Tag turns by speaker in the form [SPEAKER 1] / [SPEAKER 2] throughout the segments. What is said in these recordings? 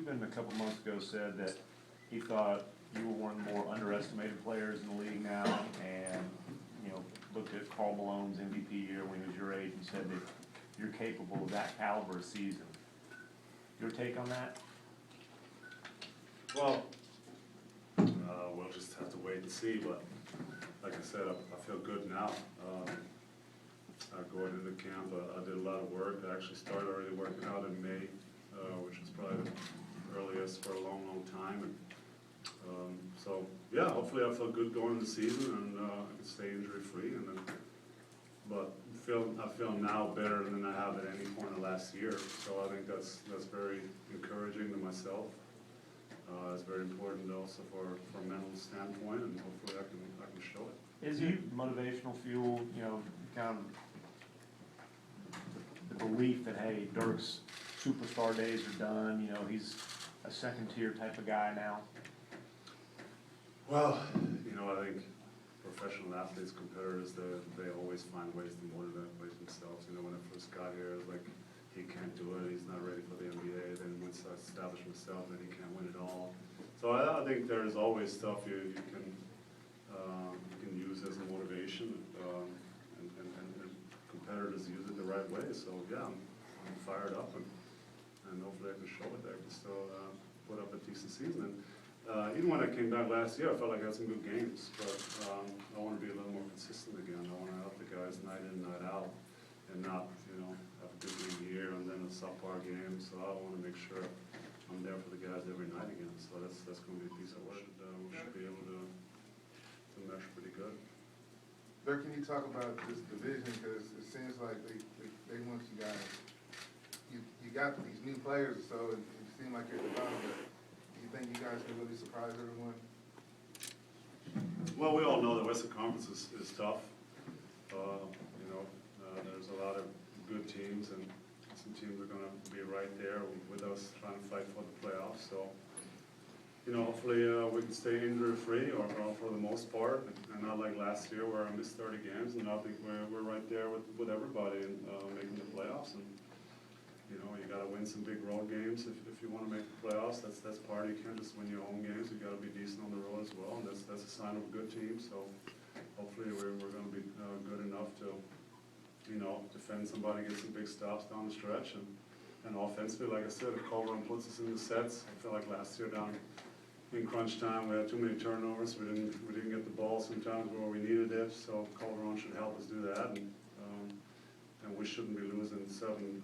[SPEAKER 1] Cuban a couple months ago said that he thought you were one of the more underestimated players in the league now, and looked at Karl Malone's MVP year when he was your age and said that you're capable of that caliber of season. Your take on that?
[SPEAKER 2] Well, we'll just have to wait and see, but like I said, I feel good now. Going into camp, I did a lot of work. I actually started already working out in May, which was probably the earliest for a long, long time. And, so, yeah, hopefully I feel good going into the season, and I can stay injury-free. But I feel now better than I have at any point of last year. So I think that's very encouraging to myself. It's very important also for a mental standpoint, and hopefully I can show it.
[SPEAKER 1] Is he motivational fuel, kind of the belief that, hey, Dirk's superstar days are done, he's a second-tier type of guy now?
[SPEAKER 2] Well, I think professional athletes, competitors, they always find ways to motivate themselves. When I first got here, it was like, he can't do it, he's not ready for the NBA. Then once I established myself, then he can't win it all. So I think there's always stuff you can use as a motivation, and competitors use it the right way. So yeah, I'm fired up, and hopefully I can show it. I can still put up a decent season. And even when I came back last year, I felt like I had some good games, but I want to be a little more consistent again. I want to help the guys night in, night out, and not have a good year and then a subpar game. So I want to make sure I'm there for the guys every night again. So that's going to be a piece of work that we should be able to mesh pretty good.
[SPEAKER 3] Dirk, can you talk about this division? Because it seems like they want you guys. You got these new players, so it seems like you're at the bottom. But do you think you guys can really surprise everyone?
[SPEAKER 2] Well, we all know the Western Conference is tough. There's a lot of good teams, and some teams are going to be right there with us trying to fight for the playoffs. So, hopefully we can stay injury-free, or for the most part, and not like last year where I missed 30 games. And I think we're right there with everybody and making the playoffs. And you got to win some big road games if you want to make the playoffs. That's part. You can't just win your home games. You got to be decent on the road as well, and that's a sign of a good team. So hopefully we're going to be good enough to defend somebody, get some big stops down the stretch, and offensively, like I said, if Colburn puts us in the sets, I feel like last year down in crunch time we had too many turnovers. We didn't get the ball sometimes where we needed it. So Colburn should help us do that, and we shouldn't be losing 7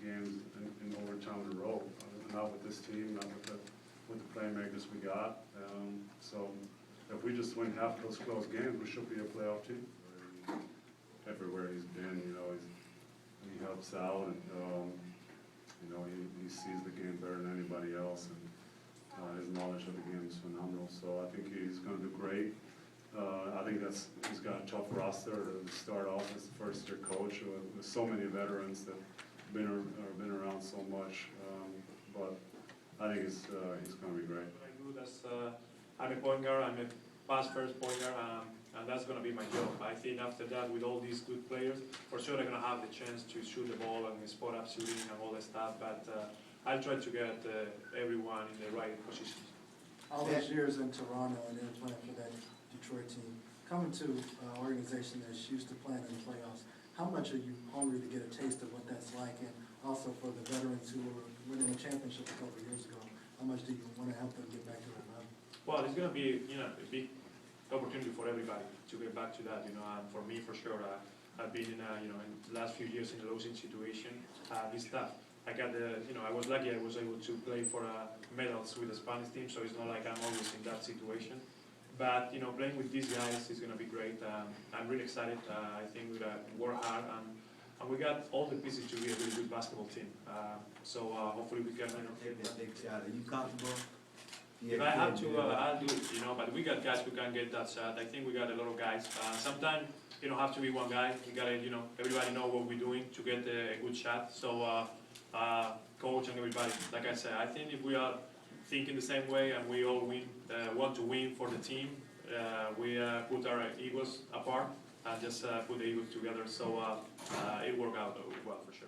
[SPEAKER 2] games in overtime in a row. Not with this team, not with the playmakers we got. So if we just win half those close games, we should be a playoff team. Everywhere he's been, he helps out, and he sees the game better than anybody else, and his knowledge of the game is phenomenal. So I think he's going to do great. I think he's got a tough roster to start off as the first-year coach with so many veterans that have been around so much. But I think he's going to be great.
[SPEAKER 4] I do this. I'm a point guard. I'm a pass-first point guard. And that's going to be my job. I think after that, with all these good players, for sure they're going to have the chance to shoot the ball and spot-up shooting and all that stuff. But I'll try to get everyone in the right positions.
[SPEAKER 5] All those years in Toronto and then playing for that Detroit team, coming to an organization that's used to playing in the playoffs, how much are you hungry to get a taste of what that's like? And also for the veterans who were winning the championship a couple of years ago, how much do you want to help them get back to that level?
[SPEAKER 4] Well, it's going to be a big opportunity for everybody to get back to that. And for me, for sure, I've been in in the last few years in a losing situation. It's tough. I got I was lucky. I was able to play for medals with the Spanish team, so it's not like I'm always in that situation. But playing with these guys is going to be great. I'm really excited. I think we're going to work hard, and we got all the pieces to be a really good basketball team. So hopefully we can.
[SPEAKER 6] Are you comfortable?
[SPEAKER 4] If I have to, I'll do it, but we got guys who can get that shot. I think we got a lot of guys. Sometimes you don't have to be one guy. You got to, everybody know what we're doing to get a good shot. So, coach and everybody, like I said, I think if we are thinking the same way and we all want to win for the team, we put our egos apart and just put the egos together. So, it worked out well for sure.